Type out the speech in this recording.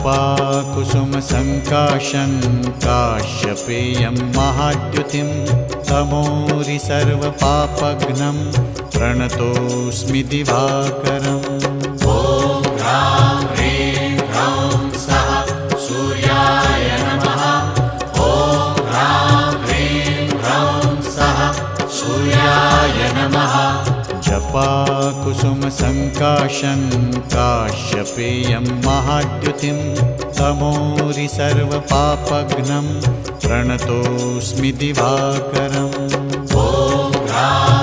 जपाकुसुमसङ्काशं काश्यपेयं महाद्युतिं तमोरि सर्वपापघ्नं प्रणतोऽस्मि दिवाकरम्। ॐ ह्रां ह्रीं ह्रौं सः सूर्याय नमः। ॐ ह्रां ह्रीं ह्रौं सः सूर्याय नमः। जपाकुसुमसङ्काशं काश्यपेयं महाद्युतिं तमोरि सर्वपापघ्नं प्रणतोऽस्मि दिवाकरम्। ॐ ह्रां